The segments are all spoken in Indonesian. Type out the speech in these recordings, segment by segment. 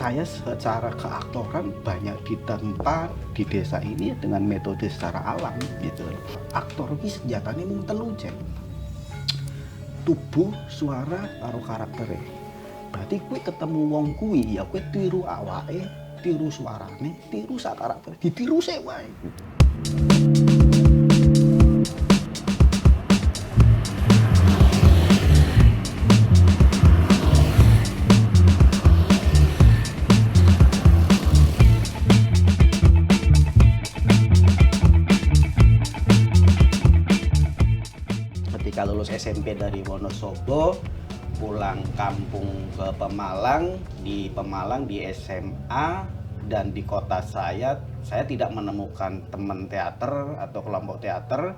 saya secara keaktoran banyak ditempa di desa ini dengan metode secara alam gitu. Aktor ini senjatanya mung telu Cek. Tubuh, suara, karo karakternya. Berarti kue ketemu wong kuwi ya kue tiru awake, tiru suarane, tiru sak karakter, ditiru sik wae. Ketika lulus SMP dari Wonosobo, pulang kampung ke Pemalang, di SMA dan di kota saya tidak menemukan teman teater atau kelompok teater.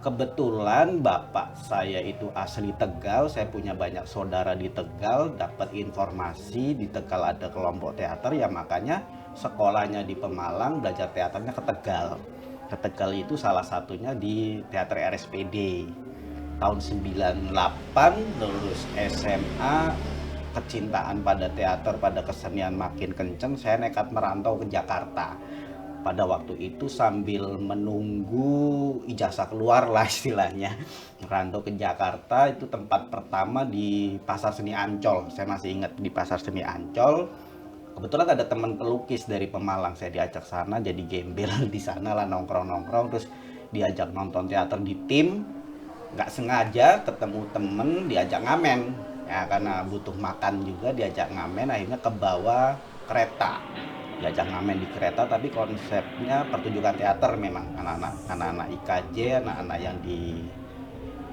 Kebetulan bapak saya itu asli Tegal, saya punya banyak saudara di Tegal, dapat informasi di Tegal ada kelompok teater, ya makanya sekolahnya di Pemalang, belajar teaternya ke Tegal. Ke Tegal itu salah satunya di Teater RSPD. Tahun 98 lulus SMA, kecintaan pada teater, pada kesenian makin kenceng, saya nekat merantau ke Jakarta. Pada waktu itu sambil menunggu ijazah keluar lah istilahnya, merantau ke Jakarta. Itu tempat pertama di Pasar Seni Ancol, saya masih ingat di Pasar Seni Ancol. Kebetulan ada teman pelukis dari Pemalang, saya diajak sana jadi gembel di sana lah, nongkrong-nongkrong, terus diajak nonton teater di tim. Nggak sengaja ketemu temen, diajak ngamen ya, karena butuh makan juga diajak ngamen, akhirnya ke bawah kereta, diajak ngamen di kereta, tapi konsepnya pertunjukan teater. Memang anak-anak IKJ, anak-anak yang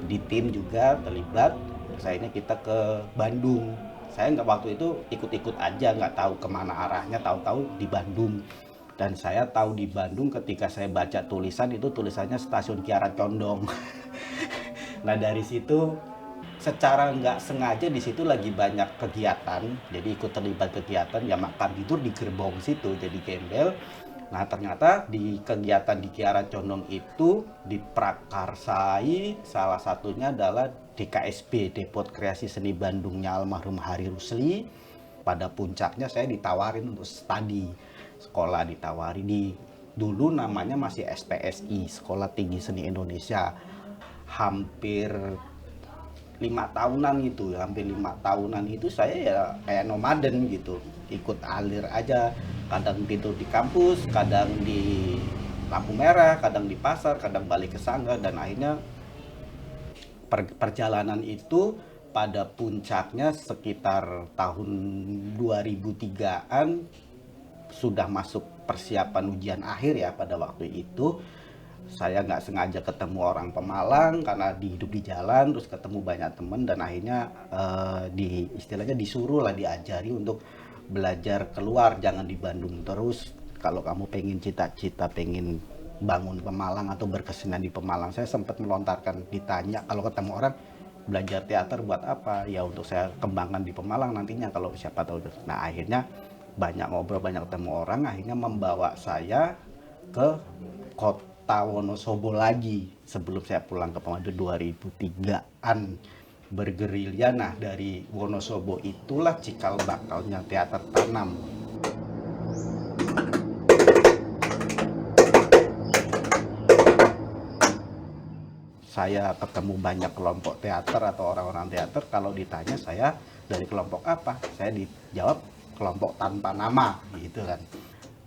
di tim juga terlibat. Terus akhirnya kita ke Bandung. Saya nggak, waktu itu ikut-ikut aja, nggak tahu kemana arahnya, tahu-tahu di Bandung. Dan saya tahu di Bandung ketika saya baca tulisan itu, tulisannya Stasiun Kiara Condong. Nah dari situ secara nggak sengaja di situ lagi banyak kegiatan, jadi ikut terlibat kegiatan, ya makan tidur di gerbong situ jadi gembel. Nah ternyata di kegiatan di Kiara Condong itu diprakarsai, salah satunya adalah DKSB, Depot Kreasi Seni Bandungnya almarhum Hari Rusli. Pada puncaknya saya ditawarin untuk studi, sekolah ditawari di, dulu namanya masih STSI, Sekolah Tinggi Seni Indonesia. Hampir 5 tahunan itu saya ya kayak nomaden gitu, ikut alir aja, kadang tidur di kampus, kadang di lampu merah, kadang di pasar, kadang balik ke Sangga. Dan akhirnya perjalanan itu pada puncaknya sekitar tahun 2003-an sudah masuk persiapan ujian akhir ya. Pada waktu itu saya nggak sengaja ketemu orang Pemalang karena hidup di jalan, terus ketemu banyak teman, dan akhirnya istilahnya disuruh lah, diajari untuk belajar keluar, jangan di Bandung terus. Kalau kamu pengen cita-cita pengen bangun Pemalang atau berkesenian di Pemalang. Saya sempat melontarkan, ditanya kalau ketemu orang, belajar teater buat apa? Ya untuk saya kembangkan di Pemalang nantinya kalau siapa tahu. Nah akhirnya banyak ngobrol, banyak ketemu orang, akhirnya membawa saya ke kota Wonosobo lagi sebelum saya pulang ke Pemalang 2003-an bergerilya. Nah dari Wonosobo itulah cikal bakalnya teater tanam. Saya ketemu banyak kelompok teater atau orang-orang teater, kalau ditanya saya dari kelompok apa, saya dijawab kelompok tanpa nama gitu kan.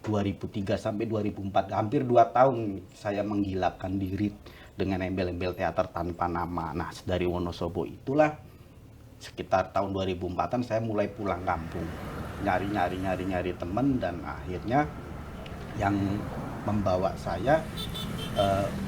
2003 sampai 2004, hampir 2 tahun saya menggilapkan diri dengan embel-embel teater tanpa nama. Nah dari Wonosobo itulah sekitar tahun 2004-an saya mulai pulang kampung, nyari teman, dan akhirnya yang membawa saya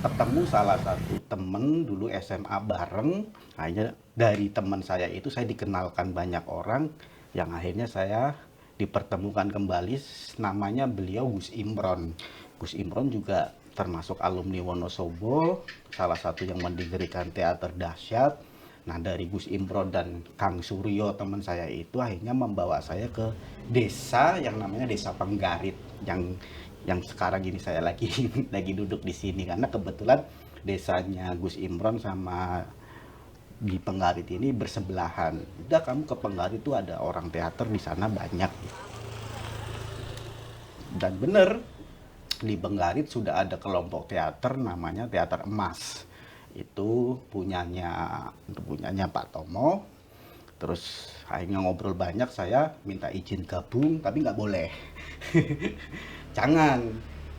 ketemu salah satu temen dulu SMA bareng. Akhirnya dari teman saya itu saya dikenalkan banyak orang, yang akhirnya saya dipertemukan kembali. Namanya beliau Gus Imron. Gus Imron juga termasuk alumni Wonosobo, salah satu yang mendirikan teater dahsyat. Nah dari Gus Imron dan Kang Suryo teman saya itu akhirnya membawa saya ke desa yang namanya Desa Penggarit, yang sekarang ini saya lagi duduk di sini, karena kebetulan desanya Gus Imron sama di Penggarit ini bersebelahan. Udah kamu ke Penggarit itu ada orang teater di sana banyak. Dan bener, di Benggarit sudah ada kelompok teater namanya Teater Emas. Itu punyanya Pak Tomo. Terus akhirnya ngobrol banyak, saya minta izin gabung, tapi nggak boleh. Jangan,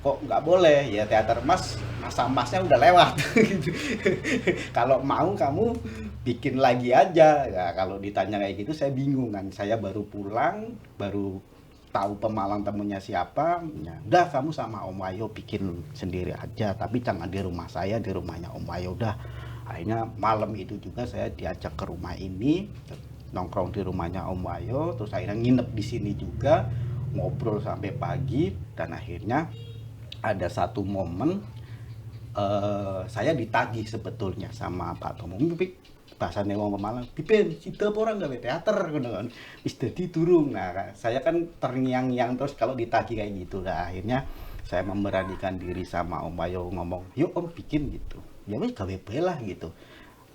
kok nggak boleh? Ya Teater Emas, masa emasnya udah lewat. Gitu. Kalau mau kamu bikin lagi aja. Ya, kalau ditanya kayak gitu saya bingung kan. Saya baru pulang, baru tahu Pemalang temennya siapa. Ya, udah kamu sama Om Wayo bikin sendiri aja, tapi jangan di rumah saya, di rumahnya Om Wayo. Udah. Akhirnya malam itu juga saya diajak ke rumah ini, nongkrong di rumahnya Om Wayo, terus akhirnya nginep di sini juga, ngobrol sampai pagi, dan akhirnya ada satu momen saya ditagih sebetulnya sama Pak Tomo. Bahasane wong Pemalang, "Pipen, sida apa ora gawe teater?" ngono kan. Wis dadi durung. Nah, saya kan terngiang-ngiang terus kalau ditagih kayak gitu. Nah, akhirnya saya memberanikan diri sama Om Wayo ngomong, "Yuk Om bikin," gitu. Ya wis gawe bae lah gitu.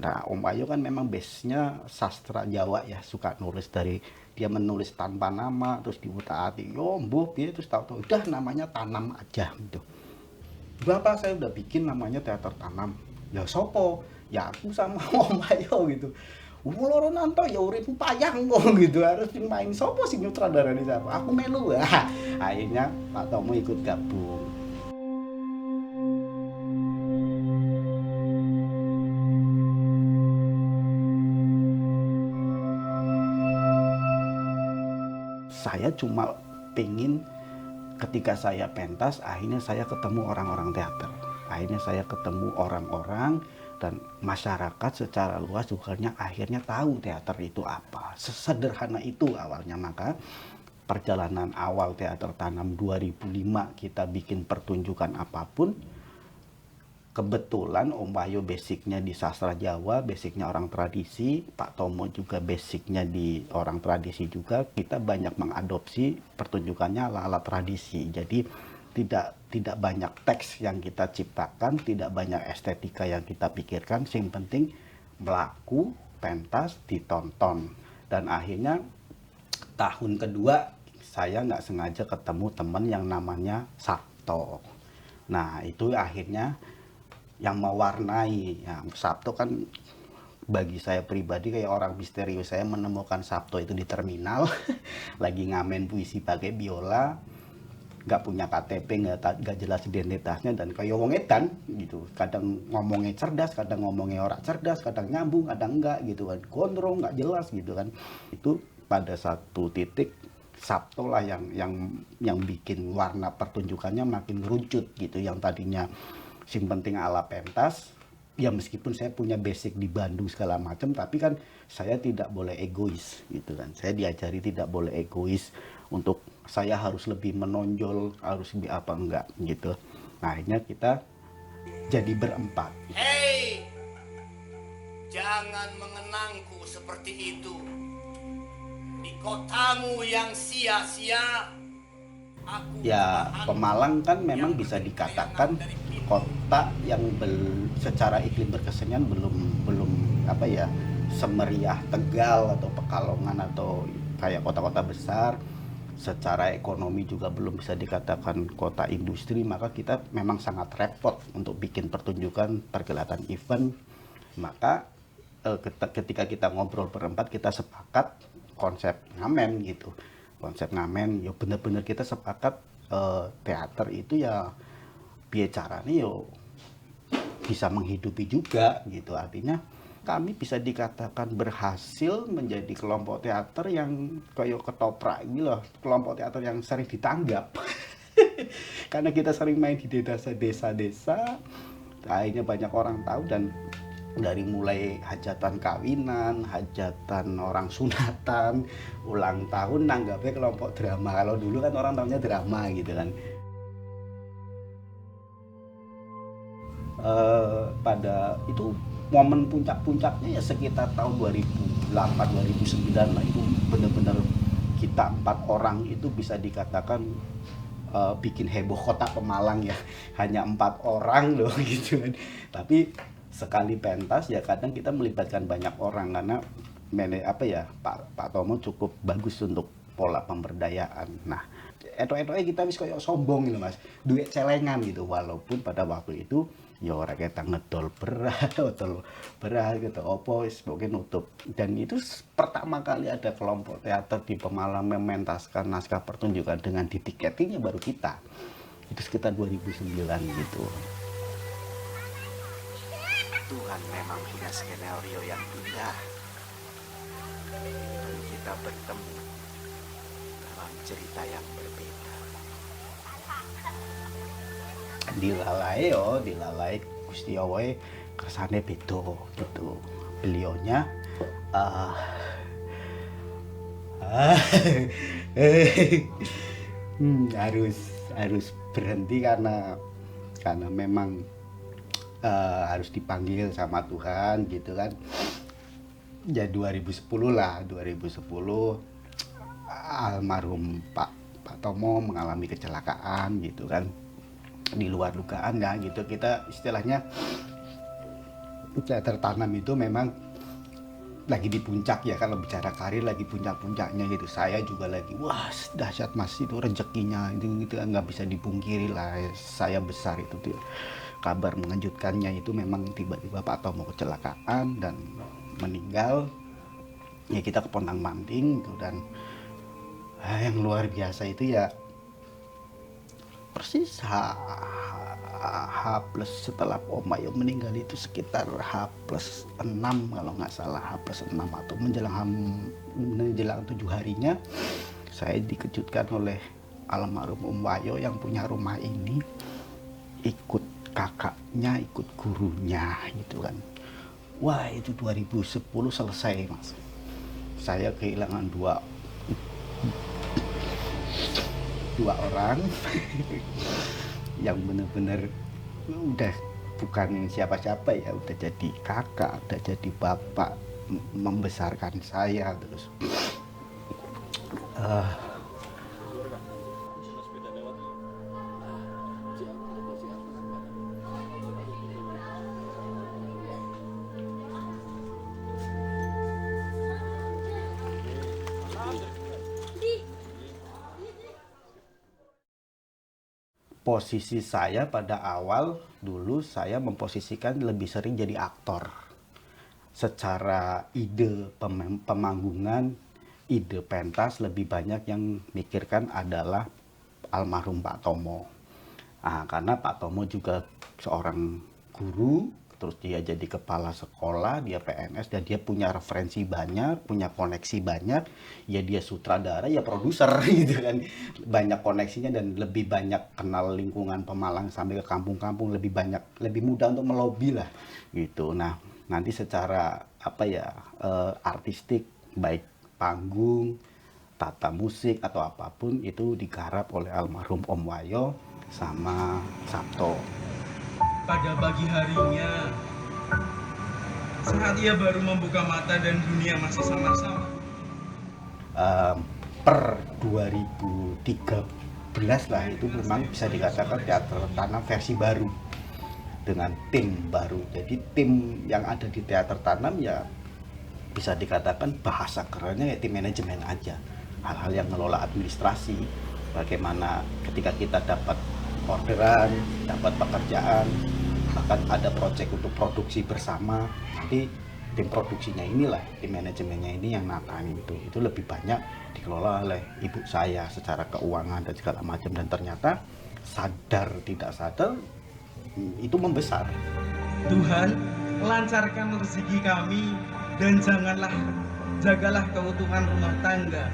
Nah, Om Wayo kan memang base-nya sastra Jawa ya, suka nulis dari dia menulis tanpa nama, terus diutak-atik, yo mbuh piye, terus tahu-tahu udah namanya Tanam aja gitu. Berapa saya udah bikin namanya Teater Tanam. Ya sopo? Ya aku sama Om Wayo gitu. Loro nanto ya urip payah kok gitu, harus main sopo sing nyutradarane siapa? Aku melu. Akhirnya Pak Tomo ikut gabung. Saya cuma pengen ketika saya pentas, akhirnya saya ketemu orang-orang teater. Akhirnya saya ketemu orang-orang dan masyarakat secara luas juga akhirnya tahu teater itu apa. Sesederhana itu awalnya. Maka perjalanan awal Teater Tanam 2005 kita bikin pertunjukan apapun, kebetulan Om Wayo basicnya di sastra Jawa, basicnya orang tradisi, Pak Tomo juga basicnya di orang tradisi juga, kita banyak mengadopsi pertunjukannya ala-ala tradisi. Jadi tidak banyak teks yang kita ciptakan, tidak banyak estetika yang kita pikirkan, yang penting melaku, pentas, ditonton. Dan akhirnya tahun kedua saya nggak sengaja ketemu teman yang namanya Sabto. Nah itu akhirnya yang mewarnai ya, Sabto kan bagi saya pribadi kayak orang misterius. Saya menemukan Sabto itu di terminal lagi ngamen puisi pakai biola, nggak punya KTP, nggak jelas identitasnya, dan kayak wong edan gitu. Kadang ngomongnya cerdas, kadang ngomongnya orang cerdas, kadang nyambung, kadang enggak gitu kan, gondrong nggak jelas gitu kan. Itu pada satu titik Sabto lah yang bikin warna pertunjukannya makin runcut gitu. Yang tadinya sing penting ala pentas, ya meskipun saya punya basic di Bandung segala macam, tapi kan saya tidak boleh egois gitu kan. Saya diajari tidak boleh egois, untuk saya harus lebih menonjol, harus lebih apa enggak gitu. Nah akhirnya kita jadi berempat. Hei, jangan mengenangku seperti itu. Di kotamu yang sia-sia, Ya Pemalang kan memang bisa dikatakan kota yang secara iklim berkesenian belum apa ya, semeriah Tegal atau Pekalongan atau kayak kota-kota besar. Secara ekonomi juga belum bisa dikatakan kota industri, maka kita memang sangat repot untuk bikin pertunjukan, pergelatan event. Maka ketika kita ngobrol berempat, kita sepakat konsep ngamen gitu. Konsep ngamen ya bener-bener kita sepakat teater itu ya piye caranya yo bisa menghidupi juga gitu. Artinya kami bisa dikatakan berhasil menjadi kelompok teater yang kayak ketoprak gitu loh, kelompok teater yang sering ditanggap. Karena kita sering main di desa-desa, akhirnya banyak orang tahu. Dan dari mulai hajatan kawinan, hajatan orang sunatan, ulang tahun, nanggapnya kelompok drama. Kalau dulu kan orang tahunya drama gitu kan. Pada itu momen puncak-puncaknya ya sekitar tahun 2008-2009 lah. Itu benar-benar kita 4 orang itu bisa dikatakan bikin heboh kota Pemalang ya. Hanya 4 orang loh gitu kan. Tapi sekali pentas ya kadang kita melibatkan banyak orang, karena Pak Tomo cukup bagus untuk pola pemberdayaan. Nah etok-etoknya kita wis koyo sombong gitu Mas, duit celengan gitu, walaupun pada waktu itu ya ora kita ngedol beras ngedol beras gitu opo wis pokoknya nutup. Dan itu pertama kali ada kelompok teater di Pemalang mementaskan naskah pertunjukan dengan ditiketinya baru kita, itu sekitar 2009 gitu. Tuhan memang punya skenario yang indah dan kita bertemu dalam cerita yang berbeda. Dilalai Gusti Allah kersane beda gitu. Beliaunya harus berhenti karena memang harus dipanggil sama Tuhan gitu kan. Ya 2010 lah, 2010 almarhum Pak Tomo mengalami kecelakaan gitu kan, di luar dugaan ya gitu. Kita istilahnya teater Tanam itu memang lagi di puncak ya, kalau bicara karir lagi puncak-puncaknya gitu. Saya juga lagi wah dahsyat Mas, itu rezekinya itu gitu nggak bisa dipungkiri lah. Saya besar itu tuh kabar mengejutkannya itu memang tiba-tiba Pak Tomo kecelakaan dan meninggal. Ya kita ke Pontang-Panting gitu. Dan yang luar biasa itu ya persis H plus setelah Om Ayo meninggal itu sekitar H plus 6 kalau nggak salah, H plus 6 atau menjelang 7 harinya saya dikejutkan oleh almarhum Om Wayo yang punya rumah ini ikut kakaknya, ikut gurunya gitu kan. Wah itu 2010 selesai Mas. Saya kehilangan dua orang yang benar-benar udah bukan siapa-siapa ya, udah jadi kakak, udah jadi bapak, membesarkan saya terus. Posisi saya pada awal dulu saya memposisikan lebih sering jadi aktor. Secara ide pemanggungan, ide pentas lebih banyak yang mikirkan adalah almarhum Pak Tomo. Karena Pak Tomo juga seorang guru, terus dia jadi kepala sekolah, dia PNS, dan dia punya referensi banyak, punya koneksi banyak. Ya dia sutradara, ya produser gitu kan. Banyak koneksinya dan lebih banyak kenal lingkungan Pemalang sampai ke kampung-kampung, lebih banyak, lebih mudah untuk melobi lah gitu. Nah, nanti secara artistik, baik panggung, tata musik atau apapun itu digarap oleh almarhum Om Wayo sama Sabto. Pada pagi harinya, saat ia baru membuka mata dan dunia masih sama-sama. Per 2013 lah itu memang bisa dikatakan teater Tanam versi baru dengan tim baru. Jadi tim yang ada di teater Tanam ya bisa dikatakan bahasa kerennya ya tim manajemen aja. Hal-hal yang ngelola administrasi, bagaimana ketika kita dapat orderan, dapat pekerjaan, bahkan ada proyek untuk produksi bersama, nanti tim produksinya inilah, tim manajemennya ini yang natangin itu lebih banyak dikelola oleh ibu saya secara keuangan dan segala macam. Dan ternyata sadar tidak sadar itu membesar. Tuhan, lancarkan rezeki kami dan jagalah keutuhan rumah tangga.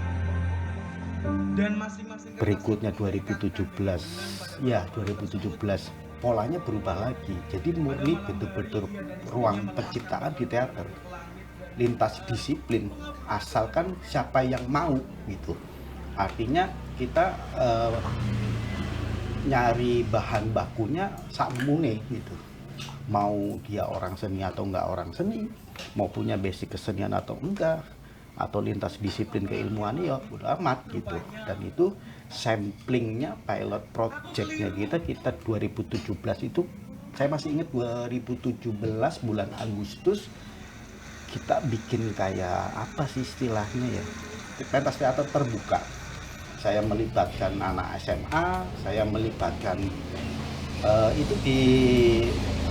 Dan masing-masing berikutnya 2017 polanya berubah lagi, jadi murni betul-betul ruang penciptaan di teater, lintas disiplin, asalkan siapa yang mau gitu. Artinya kita nyari bahan bakunya sakmune gitu, mau dia orang seni atau enggak orang seni, mau punya basic kesenian atau enggak, atau lintas disiplin keilmuan ya udah amat gitu. Dan itu samplingnya pilot projectnya kita 2017 itu saya masih ingat 2017 bulan Agustus kita bikin kayak apa sih istilahnya ya, pentas teater terbuka saya melibatkan anak SMA, saya melibatkan itu di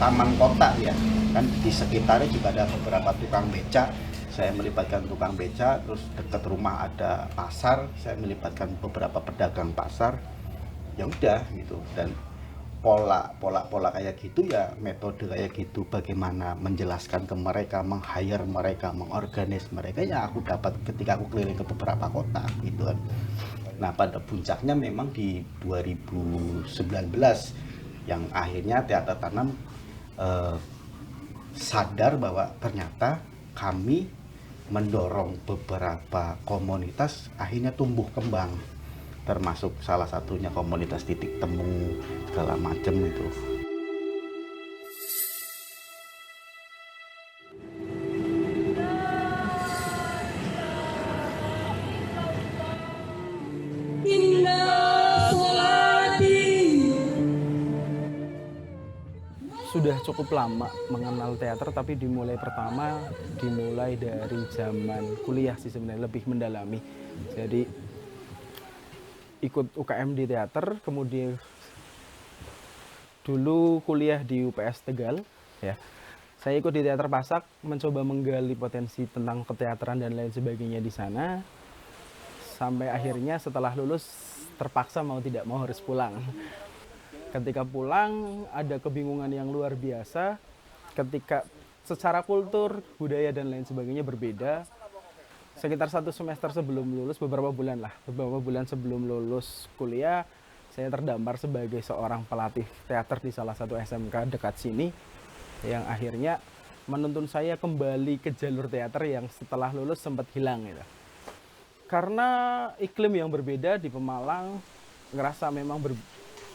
taman kota ya, kan di sekitarnya juga ada beberapa tukang becak. Saya melibatkan tukang becak, terus dekat rumah ada pasar, saya melibatkan beberapa pedagang pasar. Ya udah gitu, dan pola kayak gitu ya, metode kayak gitu, bagaimana menjelaskan ke mereka, meng-hire mereka, mengorganis mereka, ya aku dapat ketika aku keliling ke beberapa kota gitu kan. Nah, pada puncaknya memang di 2019 yang akhirnya Teater Tanam sadar bahwa ternyata kami mendorong beberapa komunitas akhirnya tumbuh kembang, termasuk salah satunya komunitas titik temu segala macam itu. Sudah cukup lama mengenal teater, tapi dimulai dari zaman kuliah sih sebenarnya, lebih mendalami. Jadi ikut UKM di teater, kemudian dulu kuliah di UPS Tegal ya. Saya ikut di teater Pasak, mencoba menggali potensi tentang keteateran dan lain sebagainya di sana. Sampai akhirnya setelah lulus terpaksa mau tidak mau harus pulang. Ketika pulang ada kebingungan yang luar biasa ketika secara kultur, budaya dan lain sebagainya berbeda. Sekitar 1 semester sebelum lulus, beberapa bulan sebelum lulus kuliah, saya terdampar sebagai seorang pelatih teater di salah satu SMK dekat sini, yang akhirnya menuntun saya kembali ke jalur teater yang setelah lulus sempat hilang gitu. Karena iklim yang berbeda di Pemalang, ngerasa memang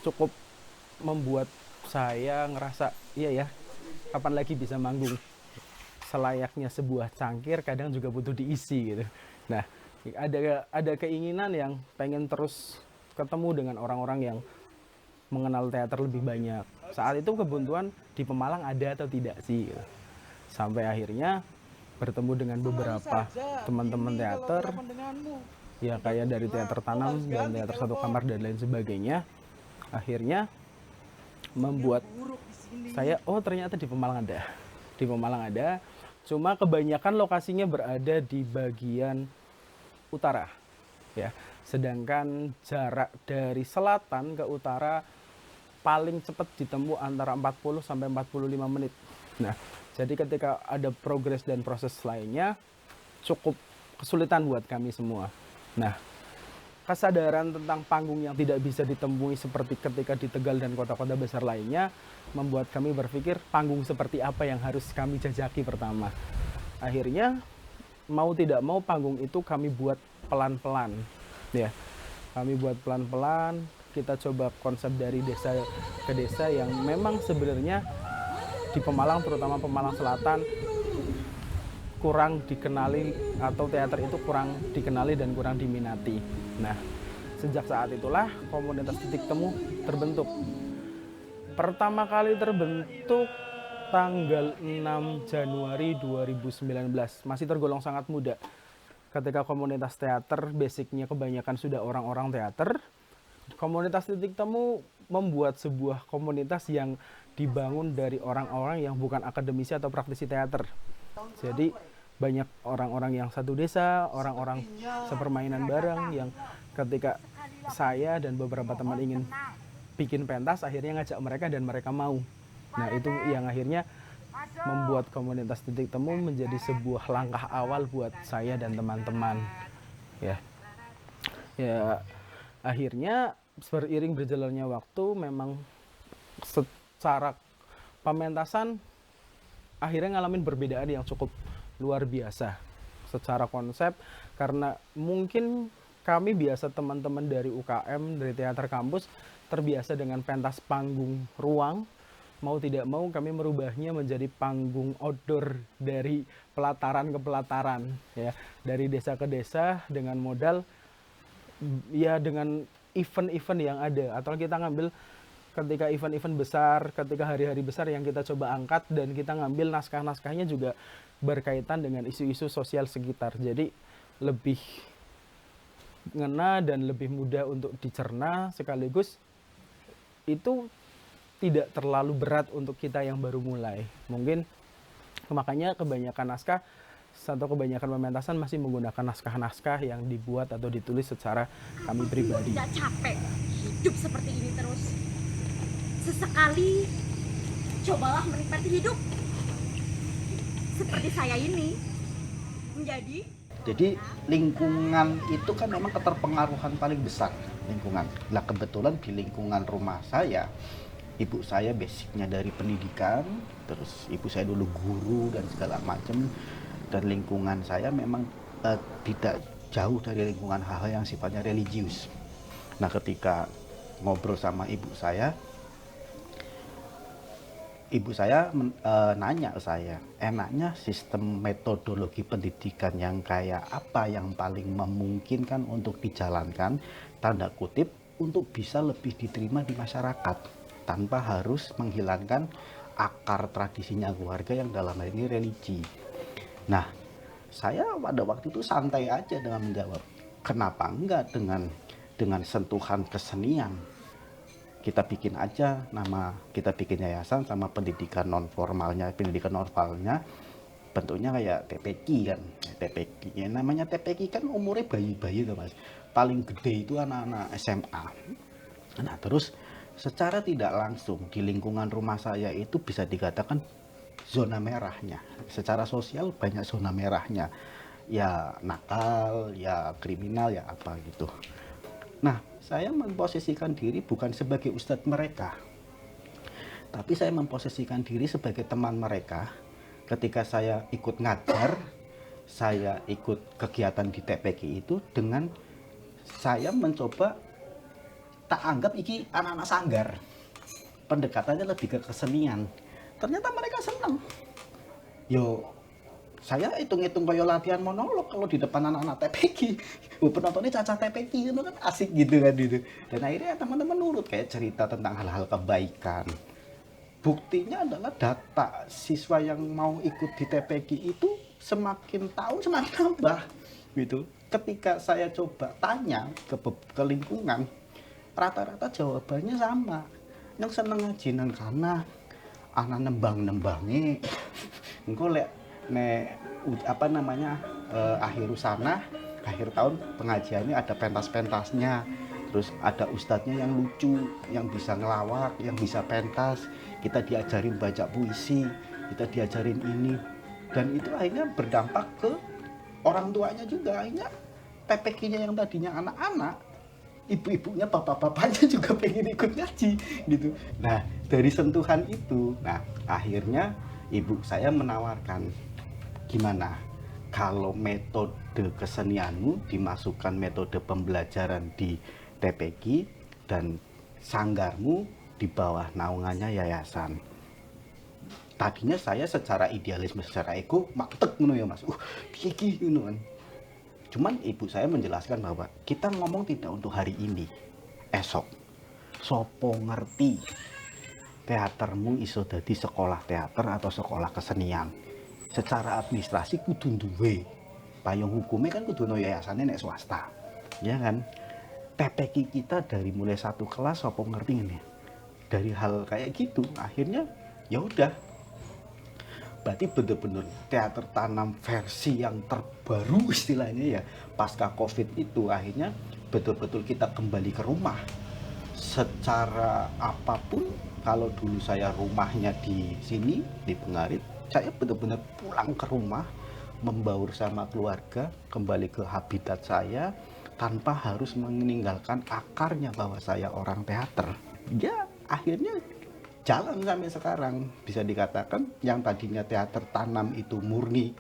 cukup membuat saya ngerasa iya ya, kapan lagi bisa manggung. Selayaknya sebuah cangkir kadang juga butuh diisi gitu. Nah, ada keinginan yang pengen terus ketemu dengan orang-orang yang mengenal teater lebih banyak. Saat itu kebuntuan di Pemalang ada atau tidak sih gitu. Sampai akhirnya bertemu dengan beberapa teman-teman teater ya, kayak dari Teater Tanam dan Teater Satu Kamar dan lain sebagainya. Akhirnya membuat saya, oh ternyata di Pemalang ada. Cuma kebanyakan lokasinya berada di bagian utara ya. Sedangkan jarak dari selatan ke utara paling cepat ditemu antara 40 sampai 45 menit. Nah, jadi ketika ada progres dan proses lainnya cukup kesulitan buat kami semua. Nah, kesadaran tentang panggung yang tidak bisa ditemui seperti ketika di Tegal dan kota-kota besar lainnya membuat kami berpikir panggung seperti apa yang harus kami jajaki pertama. Akhirnya mau tidak mau panggung itu kami buat pelan-pelan ya. Kami buat pelan-pelan, kita coba konsep dari desa ke desa yang memang sebenarnya di Pemalang, terutama Pemalang Selatan, kurang dikenali atau teater itu kurang dikenali dan kurang diminati. Nah, sejak saat itulah komunitas Titik Temu terbentuk. Pertama kali terbentuk tanggal 6 Januari 2019. Masih tergolong sangat muda. Ketika komunitas teater basicnya kebanyakan sudah orang-orang teater, komunitas Titik Temu membuat sebuah komunitas yang dibangun dari orang-orang yang bukan akademisi atau praktisi teater. Jadi banyak orang-orang yang satu desa, orang-orang sepermainan bareng yang ketika saya dan beberapa teman ingin bikin pentas, akhirnya ngajak mereka dan mereka mau. Nah, itu yang akhirnya membuat komunitas Titik Temu menjadi sebuah langkah awal buat saya dan teman-teman. Ya, akhirnya seiring berjalannya waktu memang secara pementasan akhirnya ngalamin perbedaan yang cukup luar biasa secara konsep, karena mungkin kami biasa teman-teman dari UKM, dari teater kampus terbiasa dengan pentas panggung ruang. Mau tidak mau kami merubahnya menjadi panggung outdoor, dari pelataran ke pelataran ya, dari desa ke desa dengan modal ya dengan event-event yang ada, atau kita ngambil ketika event-event besar, ketika hari-hari besar yang kita coba angkat dan kita ngambil naskah-naskahnya juga berkaitan dengan isu-isu sosial sekitar. Jadi lebih ngena dan lebih mudah untuk dicerna, sekaligus itu tidak terlalu berat untuk kita yang baru mulai. Mungkin makanya kebanyakan naskah atau kebanyakan pementasan masih menggunakan naskah-naskah yang dibuat atau ditulis secara kami pribadi. Tidak capek hidup seperti ini terus. Sesekali cobalah menikmati hidup seperti saya ini. Jadi lingkungan itu kan memang keterpengaruhan paling besar, lingkungan. Nah kebetulan di lingkungan rumah saya, ibu saya basicnya dari pendidikan, terus ibu saya dulu guru dan segala macam, dan lingkungan saya memang tidak jauh dari lingkungan hal-hal yang sifatnya religius. Nah ketika ngobrol sama ibu saya nanya ke saya, enaknya sistem metodologi pendidikan yang kayak apa yang paling memungkinkan untuk dijalankan, tanda kutip, untuk bisa lebih diterima di masyarakat tanpa harus menghilangkan akar tradisinya keluarga yang dalam hal ini religi. Nah, saya pada waktu itu santai aja dengan menjawab, kenapa enggak dengan sentuhan kesenian. Kita bikin aja nama, kita bikin yayasan sama pendidikan non formalnya bentuknya kayak TPQ kan. TPQ ya, namanya TPQ kan umurnya bayi-bayi tuh Mas. Paling gede itu anak-anak SMA. Nah, terus secara tidak langsung di lingkungan rumah saya itu bisa dikatakan zona merahnya. Secara sosial banyak zona merahnya. Ya nakal, ya kriminal, ya apa gitu. Nah, saya memposisikan diri bukan sebagai ustadz mereka, tapi saya memposisikan diri sebagai teman mereka. Ketika saya ikut ngajar, saya ikut kegiatan di TPQ itu, dengan saya mencoba tak anggap iki anak-anak sanggar. Pendekatannya lebih ke kesenian. Ternyata mereka senang. Yo, saya hitung-hitung kayak latihan monolog kalau di depan anak-anak TPQ. Penontonnya caca TPQ itu kan asik gitu kan gitu. Dan akhirnya teman-teman nurut kayak cerita tentang hal-hal kebaikan. Buktinya adalah data siswa yang mau ikut di TPQ itu semakin tahun semakin nambah gitu. Ketika saya coba tanya ke lingkungan, rata-rata jawabannya sama. Yang seneng ngaji nang kana, anak nembang-nembangi. Engko lek akhir sana, akhir tahun pengajiannya ada pentas-pentasnya, terus ada ustadznya yang lucu, yang bisa ngelawak, yang bisa pentas, kita diajarin baca puisi, kita diajarin ini, dan itu akhirnya berdampak ke orang tuanya juga. Akhirnya TPQ-nya yang tadinya anak-anak, ibu-ibunya, bapak-bapaknya juga pengen ikut ngaji gitu. Nah dari sentuhan itu, nah akhirnya ibu saya menawarkan, gimana kalau metode kesenianmu dimasukkan metode pembelajaran di TPQ dan sanggarmu di bawah naungannya yayasan. Tadinya saya secara idealisme, secara ego maktek ngono ya Mas. Piye ngono kan. Cuman ibu saya menjelaskan bahwa kita ngomong tidak untuk hari ini, esok. Sopo ngerti teatermu iso dadi sekolah teater atau sekolah kesenian. Secara administrasi kudu duwe payung hukumnya, kan kudu ono yayasane nek swasta. Ya kan? TPQ kita dari mulai satu kelas sopo ngerti ini. Dari hal kayak gitu akhirnya ya udah. Berarti bener-bener teater tanam versi yang terbaru istilahnya ya. Pasca Covid itu akhirnya betul-betul kita kembali ke rumah. Secara apapun, kalau dulu saya rumahnya di sini, di Pengarit, saya benar-benar pulang ke rumah, membaur sama keluarga, kembali ke habitat saya, tanpa harus meninggalkan akarnya bahwa saya orang teater. Ya, akhirnya jalan sampai sekarang. Bisa dikatakan yang tadinya teater tanam itu murni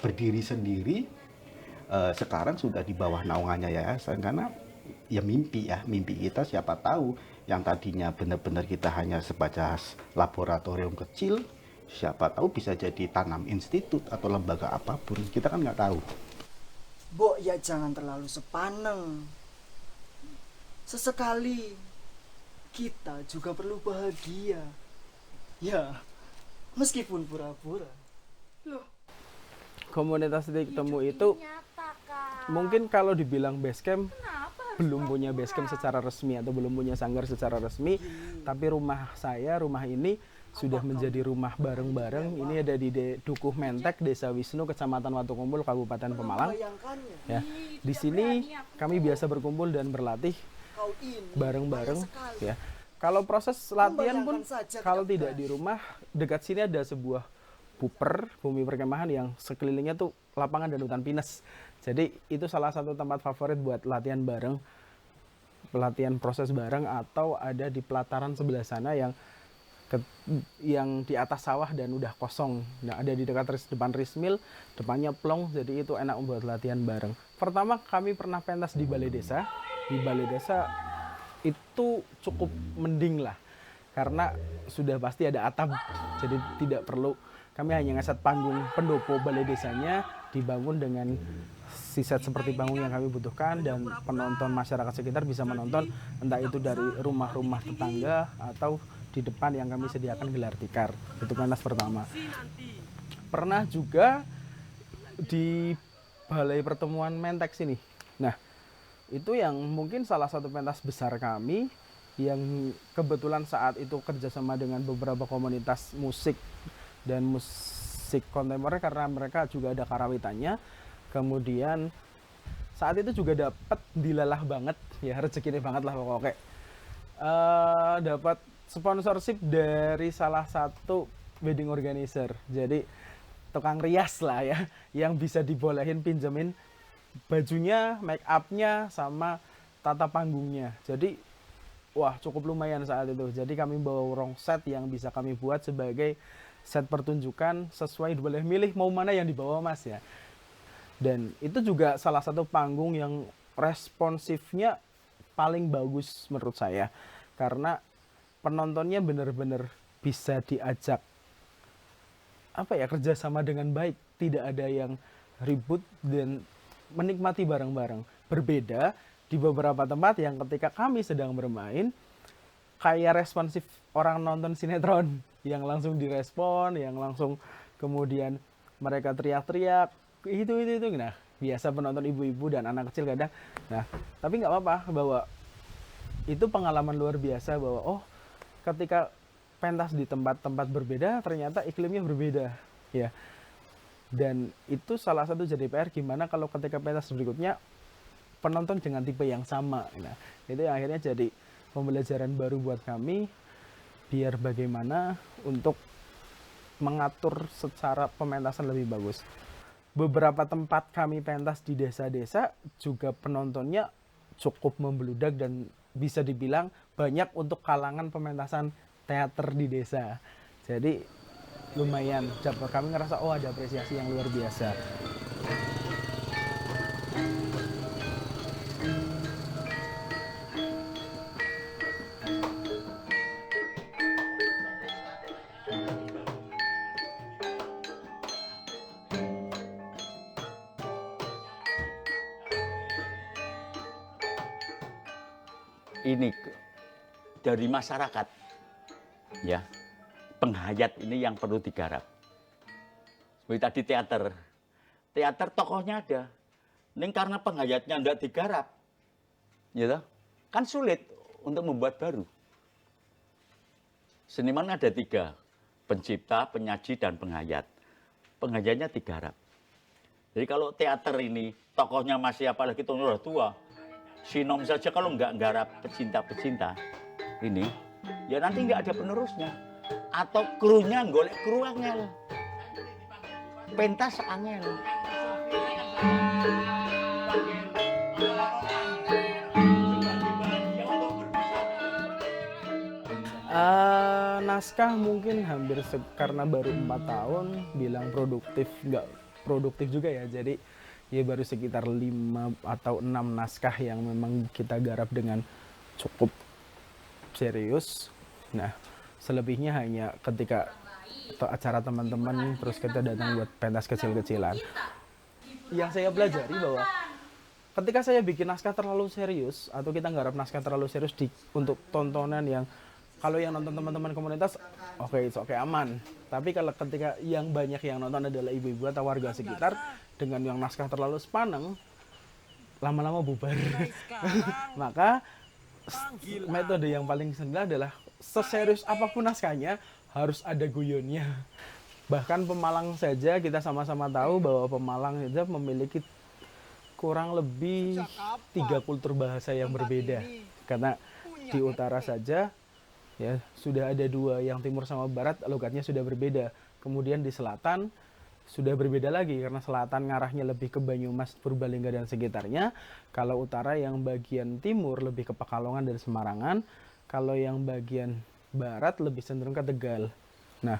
berdiri sendiri, sekarang sudah di bawah naungannya yayasan. Karena ya mimpi kita siapa tahu yang tadinya benar-benar kita hanya sebatas laboratorium kecil, siapa tahu bisa jadi tanam institut atau lembaga apapun, kita kan nggak tahu. Mbok ya jangan terlalu sepaneng. Sesekali kita juga perlu bahagia. Ya, meskipun pura-pura. Loh, Komunitas titik temu itu Nyata, Kak. mungkin kalau dibilang base camp belum punya base camp secara resmi atau belum punya sanggar secara resmi, tapi rumah ini sudah menjadi rumah bareng-bareng. Ini ada di Dukuh Mentek, Desa Wisnu, Kecamatan Watukumpul, Kabupaten Pemalang. Ya, di sini kami biasa berkumpul dan berlatih bareng-bareng. Ya, kalau proses latihan pun kalau tidak di rumah, dekat sini ada sebuah buper, bumi perkemahan yang sekelilingnya tuh lapangan dan hutan pinus. Jadi itu salah satu tempat favorit buat latihan bareng, pelatihan proses bareng, atau ada di pelataran sebelah sana yang di atas sawah dan udah kosong. Nah, ada di dekat depan Rismil, depannya plong, jadi itu enak buat latihan bareng. Pertama kami pernah pentas di Balai Desa. Di Balai Desa itu cukup mending lah, karena sudah pasti ada atap, jadi tidak perlu. Kami hanya ngeset panggung pendopo balai desanya, dibangun dengan si set seperti panggung yang kami butuhkan, dan penonton masyarakat sekitar bisa menonton entah itu dari rumah-rumah tetangga atau di depan yang kami sediakan gelar tikar. Itu pentas pertama. Pernah juga di Balai Pertemuan Mentek sini. Nah, itu yang mungkin salah satu pentas besar kami, yang kebetulan saat itu kerjasama dengan beberapa komunitas musik dan musik kontemporer, karena mereka juga ada karawitannya. Kemudian saat itu juga dapat dilalah banget, ya rezekinya banget lah pokoknya. Dapat sponsorship dari salah satu wedding organizer. Jadi tukang rias lah ya, yang bisa dibolehin pinjemin bajunya, make upnya, sama tata panggungnya. Jadi wah, cukup lumayan saat itu. Jadi kami bawa rong set yang bisa kami buat sebagai set pertunjukan, sesuai boleh milih mau mana yang dibawa Mas ya. Dan itu juga salah satu panggung yang responsifnya paling bagus menurut saya, karena penontonnya benar-benar bisa diajak kerjasama dengan baik, tidak ada yang ribut dan menikmati bareng-bareng. Berbeda di beberapa tempat yang ketika kami sedang bermain kayak responsif orang nonton sinetron, yang langsung direspon, yang langsung kemudian mereka teriak-teriak itu. Nah, biasa penonton ibu-ibu dan anak kecil kadang. Nah, tapi nggak apa-apa, bahwa itu pengalaman luar biasa, bahwa ketika pentas di tempat-tempat berbeda ternyata iklimnya berbeda ya. Dan itu salah satu jadi PR, gimana kalau ketika pentas berikutnya penonton dengan tipe yang sama. Nah, itu yang akhirnya jadi pembelajaran baru buat kami, biar bagaimana untuk mengatur secara pementasan lebih bagus. Beberapa tempat kami pentas di desa-desa juga penontonnya cukup membludak dan bisa dibilang banyak untuk kalangan pementasan teater di desa. Jadi lumayan, kami ngerasa ada apresiasi yang luar biasa. Ini dari masyarakat, ya, penghayat ini yang perlu digarap. Seperti tadi teater tokohnya ada, ini karena penghayatnya tidak digarap, ya, kan sulit untuk membuat baru. Seniman ada 3, pencipta, penyaji, dan penghayat. Penghayatnya digarap. Jadi kalau teater ini tokohnya masih apalagi tokohnya udah tua, sinom saja kalau nggak garap pecinta-pecinta ini, ya nanti nggak ada penerusnya. Atau krunya golek kru angel, pentas angel. Naskah mungkin hampir karena baru 4 tahun, bilang produktif nggak produktif juga ya. Jadi ya baru sekitar 5 atau 6 naskah yang memang kita garap dengan cukup serius. Nah, selebihnya hanya ketika acara teman-teman terus kita datang buat pentas kecil-kecilan. Yang saya pelajari bahwa ketika saya bikin naskah terlalu serius atau kita garap naskah terlalu serius untuk tontonan yang kalau yang nonton teman-teman komunitas oke aman. Tapi kalau ketika yang banyak yang nonton adalah ibu-ibu atau warga sekitar, dengan yang naskah terlalu sepaneng, lama-lama bubar. Maka metode yang paling senang adalah seserius apapun naskahnya harus ada guyonnya. Bahkan Pemalang saja kita sama-sama tahu bahwa Pemalang saja memiliki kurang lebih 3 kultur bahasa yang berbeda. Karena di utara saja ya sudah ada 2, yang timur sama barat logatnya sudah berbeda. Kemudian di selatan sudah berbeda lagi karena selatan ngarahnya lebih ke Banyumas, Purbalingga dan sekitarnya. Kalau utara yang bagian timur lebih ke Pekalongan dan Semarangan. Kalau yang bagian barat lebih cenderung ke Tegal. Nah,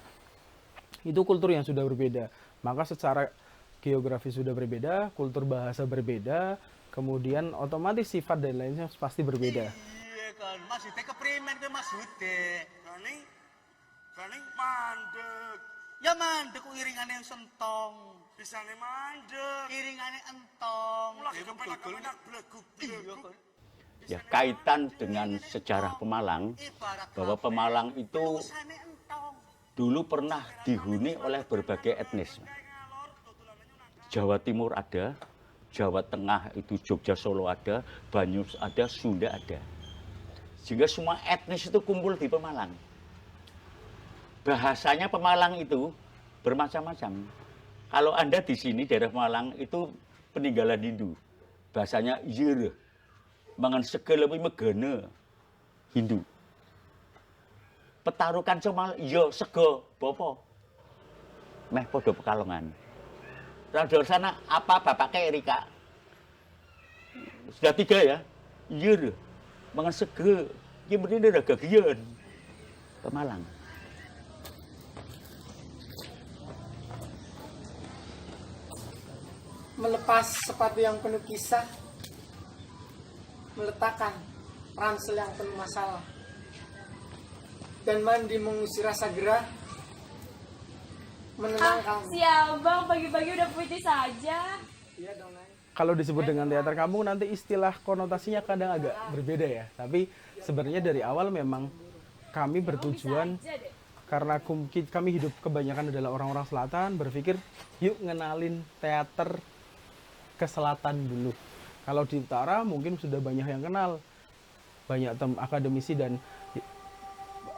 itu kultur yang sudah berbeda. Maka secara geografi sudah berbeda, kultur bahasa berbeda, kemudian otomatis sifat dan lainnya pasti berbeda. Iya kan, Mas Hute keprimen ke Mas Hute. Raning mandek. Ya mandek kok iringane sentong. Bisane mandek. Iringane entong. Lagi kepenak bleguk. Ya, kaitan dengan sejarah Pemalang, bahwa Pemalang itu dulu pernah dihuni oleh berbagai etnis. Jawa Timur ada, Jawa Tengah itu Jogja, Solo ada, Banyumas ada, Sunda ada. Sehingga semua etnis itu kumpul di Pemalang. Bahasanya Pemalang itu bermacam-macam. Kalau Anda di sini daerah Pemalang itu peninggalan Hindu. Bahasanya Yir, mangan segala megana Hindu. Petarukan Comal yo sego bopo. Meh podo Pekalongan. Rador sana apa bapaknya Erika? Sudah 3 ya? Yir, mangan sego. Ini bener ada gagian. Pemalang. Melepas sepatu yang penuh kisah, meletakkan ransel yang penuh masalah, dan mandi mengusir rasa gerah, menenangkan. Si abang pagi-pagi udah puitis saja. Iya dong, Nay. Kalau disebut dengan teater kampung nanti istilah konotasinya kadang agak berbeda ya. Tapi sebenarnya dari awal memang kami bertujuan karena kami hidup kebanyakan adalah orang-orang selatan, berpikir yuk ngenalin teater ke selatan dulu. Kalau di utara mungkin sudah banyak yang kenal, banyak akademisi dan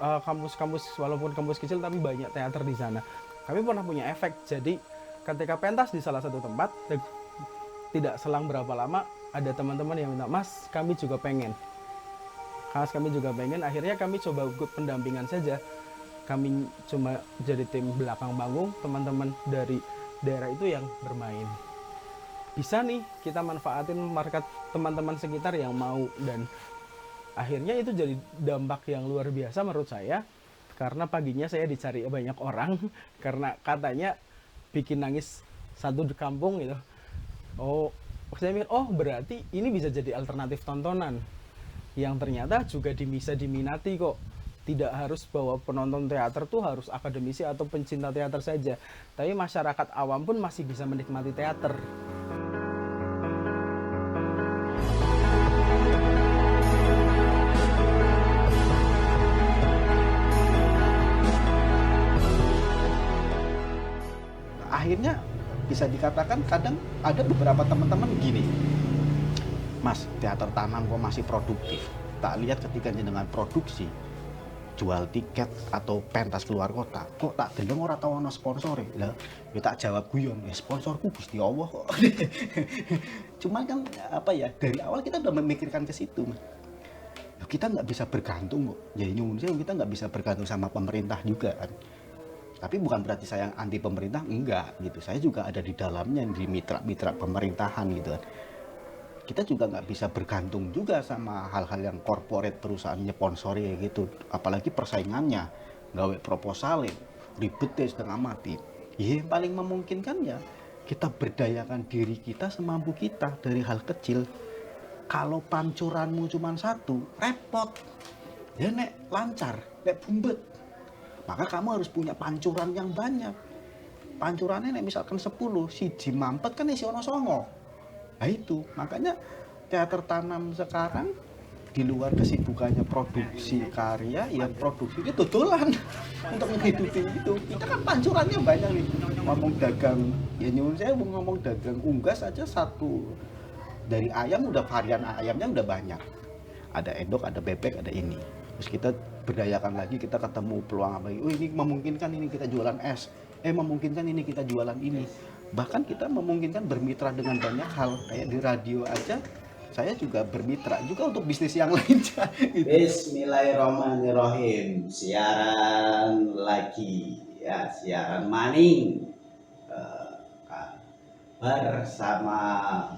kampus-kampus walaupun kampus kecil tapi banyak teater di sana. Kami pernah punya efek, jadi ketika pentas di salah satu tempat, tidak selang berapa lama ada teman-teman yang minta, Mas kami juga pengen. Akhirnya kami coba ikut pendampingan saja. Kami cuma jadi tim belakang panggung, teman-teman dari daerah itu yang bermain. Bisa nih kita manfaatin market teman-teman sekitar yang mau, dan akhirnya itu jadi dampak yang luar biasa menurut saya, karena paginya saya dicari banyak orang karena katanya bikin nangis satu di kampung gitu. Oh, saya mikir, oh berarti ini bisa jadi alternatif tontonan yang ternyata juga bisa diminati kok. Tidak harus bahwa penonton teater tuh harus akademisi atau pencinta teater saja, tapi masyarakat awam pun masih bisa menikmati teater. Akhirnya bisa dikatakan kadang ada beberapa teman-teman gini, Mas, teater tanam kok masih produktif. Tak lihat ketika dengan produksi, jual tiket atau pentas keluar kota, kok tak deleng ora tau ana sponsore. Lah, ya tak jawab guyon, ya sponsorku Gusti Allah kok. Cuman kan apa ya, dari awal kita udah memikirkan ke situ, Mas. Kita nggak bisa bergantung kok. Ya nyuwun sewu, kita nggak bisa bergantung sama pemerintah juga kan. Tapi bukan berarti saya anti pemerintah, enggak gitu. Saya juga ada di dalamnya, di mitra-mitra pemerintahan gitu kan. Kita juga nggak bisa bergantung juga sama hal-hal yang corporate, perusahaan nyponsori gitu. Apalagi persaingannya, gawe proposal, ribetnya setengah mati. Ya yang paling memungkinkan ya kita berdayakan diri kita semampu kita dari hal kecil. Kalau pancuranmu cuma 1, repot. Ya nek lancar, nek bumbet, maka kamu harus punya pancuran yang banyak. Pancurannya nek misalkan 10, siji mampet kan isi ono 9. Nah itu, makanya teater tanam sekarang di luar kesibukannya produksi karya, yang produksi itu dodolan untuk menghidupi itu. Kita kan pancurannya banyak nih. Ngomong dagang, ya nyuwun saya ngomong dagang unggas aja 1 Dari ayam udah varian ayamnya udah banyak. Ada endok, ada bebek, ada ini. Terus kita berdayakan lagi, kita ketemu peluang apa? Oh ini memungkinkan ini kita jualan es. Memungkinkan ini kita jualan ini. Bahkan kita memungkinkan bermitra dengan banyak hal. Kayak di radio aja, saya juga bermitra juga untuk bisnis yang lainnya. Bismillahirrahmanirrahim. Siaran lagi ya, siaran maning bersama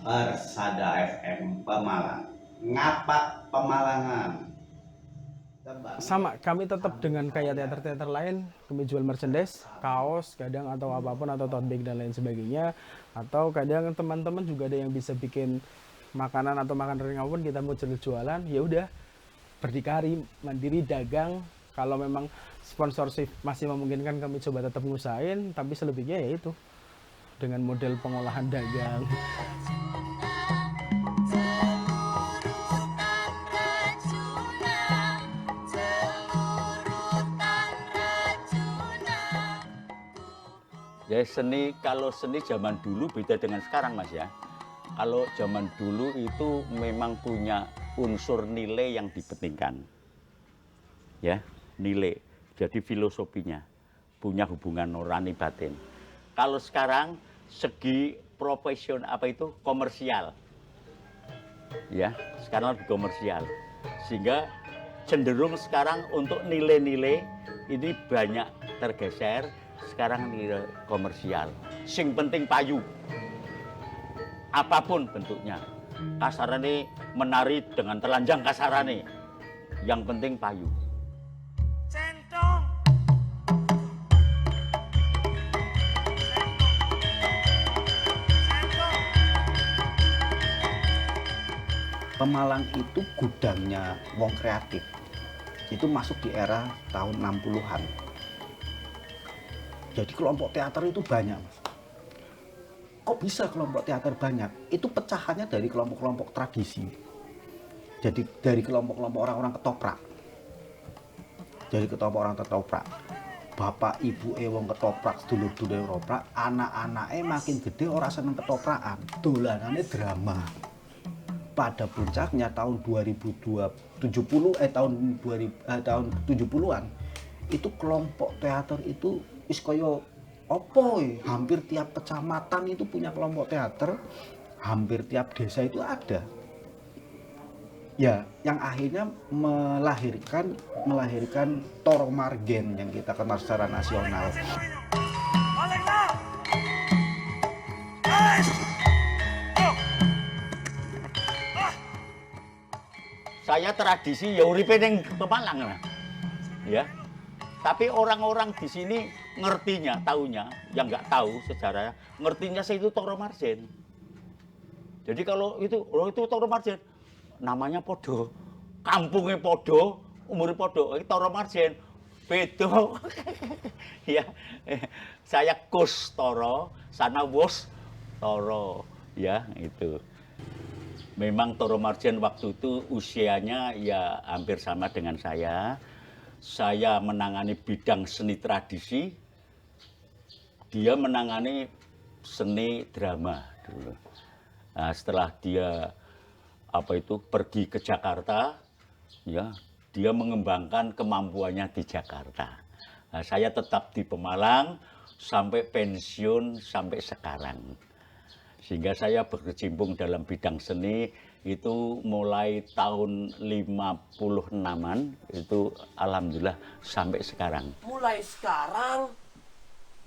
Bersada FM Pemalang. Ngapak Pemalangan. Sama, kami tetap dengan kayak teater-teater lain, kami jual merchandise, kaos, kadang atau apapun, atau tote bag dan lain sebagainya. Atau kadang teman-teman juga ada yang bisa bikin makanan atau makan ringan apapun, kita mau jualan, ya udah berdikari, mandiri, dagang. Kalau memang sponsorship masih memungkinkan, kami coba tetap ngusahain, tapi selebihnya ya itu dengan model pengolahan dagang. Ya seni, kalau seni zaman dulu beda dengan sekarang Mas ya. Kalau zaman dulu itu memang punya unsur nilai yang dipentingkan. Ya, nilai. Jadi filosofinya punya hubungan nurani batin. Kalau sekarang segi profesional apa itu komersial. Ya, sekarang lebih komersial. Sehingga cenderung sekarang untuk nilai-nilai ini banyak tergeser. Sekarang nilai komersial. Sing penting payu. Apapun bentuknya. Kasarane menari dengan telanjang kasarane. Yang penting payu. Centong. Pemalang itu gudangnya wong kreatif. Itu masuk di era tahun 60-an. Jadi kelompok teater itu banyak, Mas. Kok bisa kelompok teater banyak? Itu pecahannya dari kelompok-kelompok tradisi. Jadi dari kelompok-kelompok orang-orang ketoprak. Dari kelompok orang ketoprak. Bapak ibu wong ketoprak, sedulur-sedulur ketoprak, anak-anaknya makin gede orang seneng ketoprakan. Dolanannya drama. Pada puncaknya tahun 70-an itu kelompok teater itu wis kaya opo hampir tiap kecamatan itu punya kelompok teater, hampir tiap desa itu ada. Ya, yang akhirnya melahirkan Toro Margen yang kita kenal secara nasional. Saya tradisi ya uripe ning Pemalang lah. Ya. Tapi orang-orang di sini ngertinya, taunya, yang nggak tahu sejarahnya, ngertinya saya itu Toro Margen. Jadi kalau itu Toro Margen, namanya podo, kampungnya podo, umurnya podo, itu Toro Margen, bedo. Ya, saya Kus Toro, sana Wos Toro, ya itu. Memang Toro Margen waktu itu usianya ya hampir sama dengan saya. Saya menangani bidang seni tradisi, dia menangani seni drama dulu. Nah, setelah dia pergi ke Jakarta, ya dia mengembangkan kemampuannya di Jakarta. Nah, saya tetap di Pemalang sampai pensiun sampai sekarang. Sehingga saya berkecimpung dalam bidang seni itu mulai tahun 56-an itu alhamdulillah sampai sekarang. Mulai sekarang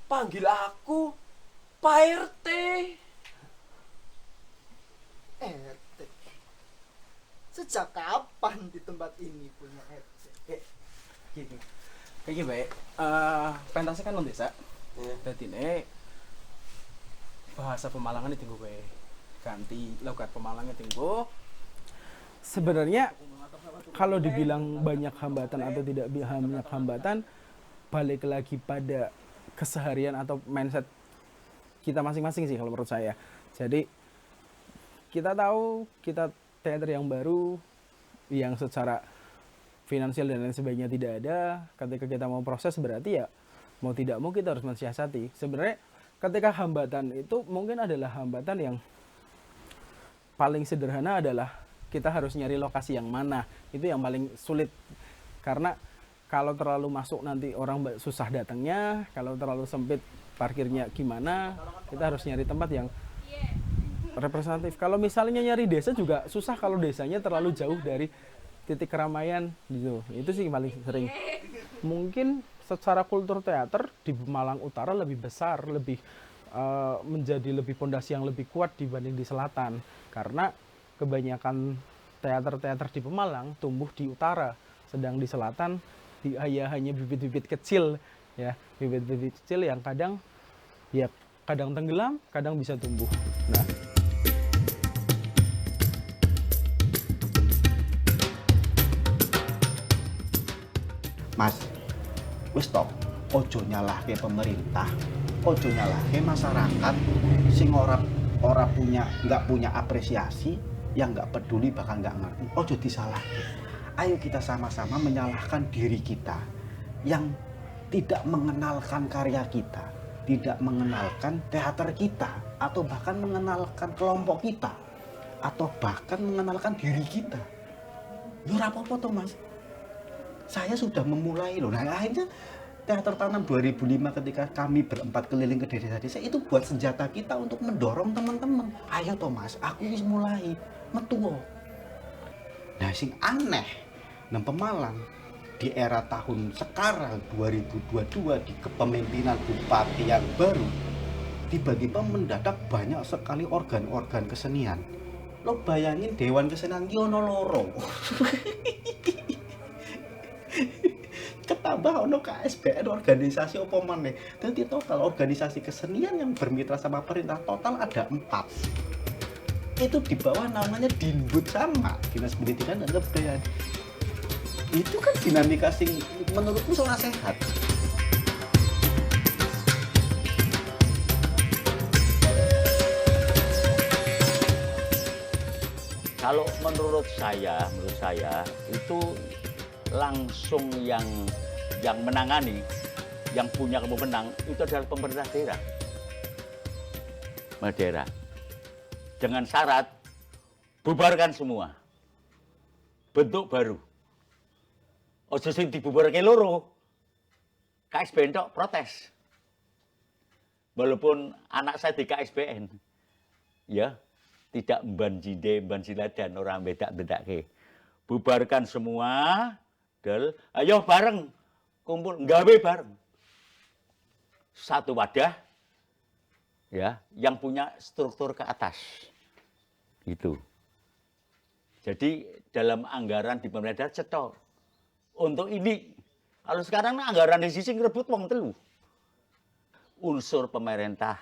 panggil aku Pak RT. RT. Sejak kapan di tempat ini punya RT? Gini. Kayak baik. Pentasnya kan non desa. Dadi nek bahasa Pemalangan itu gue ganti logat Pemalangnya tinggu. Sebenarnya kalau dibilang banyak hambatan atau tidak banyak hambatan, balik lagi pada keseharian atau mindset kita masing-masing sih kalau menurut saya. Jadi kita tahu kita teater yang baru yang secara finansial dan lain sebagainya tidak ada. Ketika kita mau proses berarti ya mau tidak mau kita harus mensiasati. Sebenarnya ketika hambatan itu mungkin adalah hambatan yang paling sederhana adalah kita harus nyari lokasi yang mana. Itu yang paling sulit. Karena kalau terlalu masuk nanti orang susah datangnya, kalau terlalu sempit parkirnya gimana, kita harus nyari tempat yang representatif. Kalau misalnya nyari desa juga susah kalau desanya terlalu jauh dari titik keramaian gitu. Itu sih paling sering. Mungkin secara kultur teater di Malang Utara lebih besar, menjadi lebih pondasi yang lebih kuat dibanding di selatan. Karena kebanyakan teater-teater di Pemalang tumbuh di utara, sedang di selatan hanya bibit-bibit kecil ya, bibit-bibit kecil yang kadang tenggelam, kadang bisa tumbuh. Nah, Mas, wis stop. Ojo nyalahke pemerintah, ojo nyalahke masyarakat sing nggak punya apresiasi, yang nggak peduli bahkan nggak ngerti. Ojo disalahke. Ayo kita sama-sama menyalahkan diri kita yang tidak mengenalkan karya kita, tidak mengenalkan teater kita, atau bahkan mengenalkan kelompok kita, atau bahkan mengenalkan diri kita. Ya ora apa-apa toh, Mas. Saya sudah memulai loh. Nah, akhirnya Teater Tanam 2005 ketika kami berempat keliling ke desa-desa itu buat senjata kita untuk mendorong teman-teman. Ayo Thomas, aku wis mulai metuwo. Nah, sing aneh nang Pemalang di era tahun sekarang 2022 di kepemimpinan bupati yang baru, tiba-tiba mendadak banyak sekali organ-organ kesenian. Lo bayangin Dewan Kesenian ki ono loro. Ketambah ono KSBN organisasi apa maneh. Dadi total organisasi kesenian yang bermitra sama pemerintah total ada 4. Itu di bawah namanya Dinbud sama Dinas Pendidikan dan Kebudayaan. Itu kan dinamika sing menurutku ora sehat. Kalau menurut saya itu langsung yang menangani, yang punya kewenangan itu adalah pemerintah daerah. Dengan syarat bubarkan semua, bentuk baru. Ojo sing dibubarke loro. KSBN tok protes. Walaupun anak saya di KSBN, ya tidak mban siladan orang bedak-bedake. Bubarkan semua, ayo bareng kumpul, nggawe bareng. Satu wadah ya yang punya struktur ke atas. Gitu. Jadi dalam anggaran di pemerintah cetok. Untuk ini, kalau sekarang anggaran di sisi ngerebut wong telu. Unsur pemerintah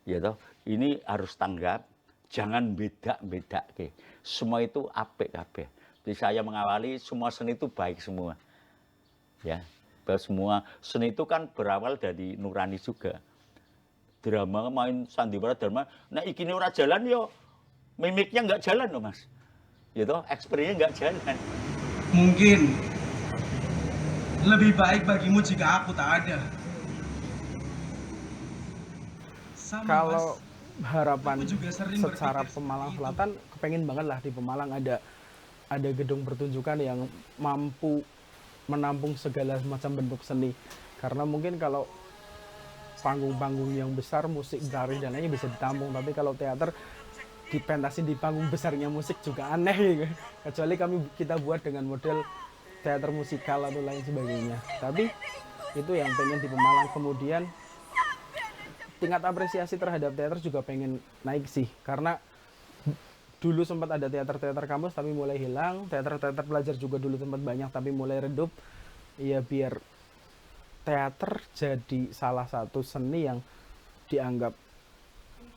ya toh, ini harus tanggap, jangan beda-bedake. Semua itu apik kabeh. Jadi saya mengawali semua seni itu baik semua. Ya, semua seni itu kan berawal dari nurani juga. Drama main sandiwara drama, nah iki ora jalan yo mimiknya nggak jalan loh Mas. Ya toh, ekspresinya nggak jalan. Mungkin lebih baik bagimu jika aku tak ada. Kalau harapan secara Pemalang Selatan, kepengen banget lah di Pemalang ada gedung pertunjukan yang mampu menampung segala macam bentuk seni. Karena mungkin kalau panggung-panggung yang besar, musik, tari, dan lainnya bisa ditampung. Tapi kalau teater dipentasin di panggung besarnya musik juga aneh gitu. Kecuali kita buat dengan model teater musikal atau lain sebagainya. Tapi itu yang pengen di Pemalang. Kemudian tingkat apresiasi terhadap teater juga pengen naik sih. Karena dulu sempat ada teater-teater kampus tapi mulai hilang, teater-teater pelajar juga dulu sempat banyak tapi mulai redup. Ya biar teater jadi salah satu seni yang dianggap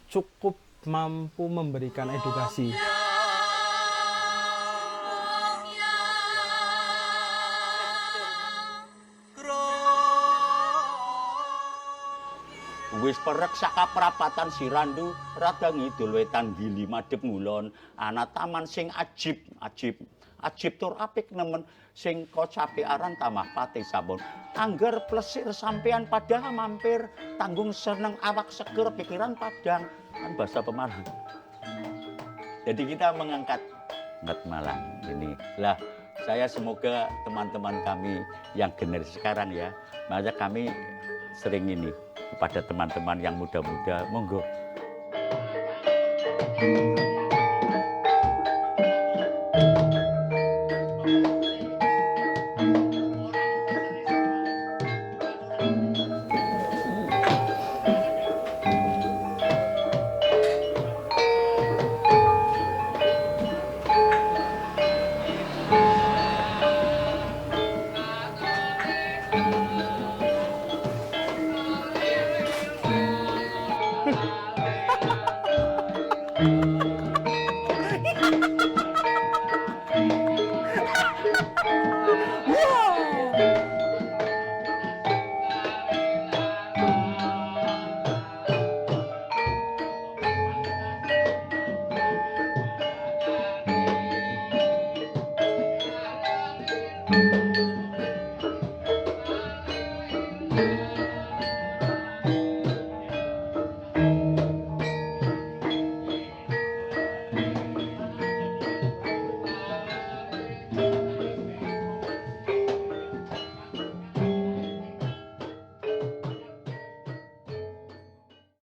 cukup mampu memberikan edukasi. Wis perek saka perapatan Sirandu, rada ngidul wetan gili madhep ngulon, ana taman sing ajib tur apik nemen, sing kocape aran tamah pati sabon. Angger plesir sampean padha mampir, tanggung seneng awak seger pikiran padang. Kan bahasa Pemalang. Jadi kita mengangkat Malang ini. Lah, saya semoga teman-teman kami yang generasi sekarang ya, makanya kami sering ini kepada teman-teman yang muda-muda, monggo.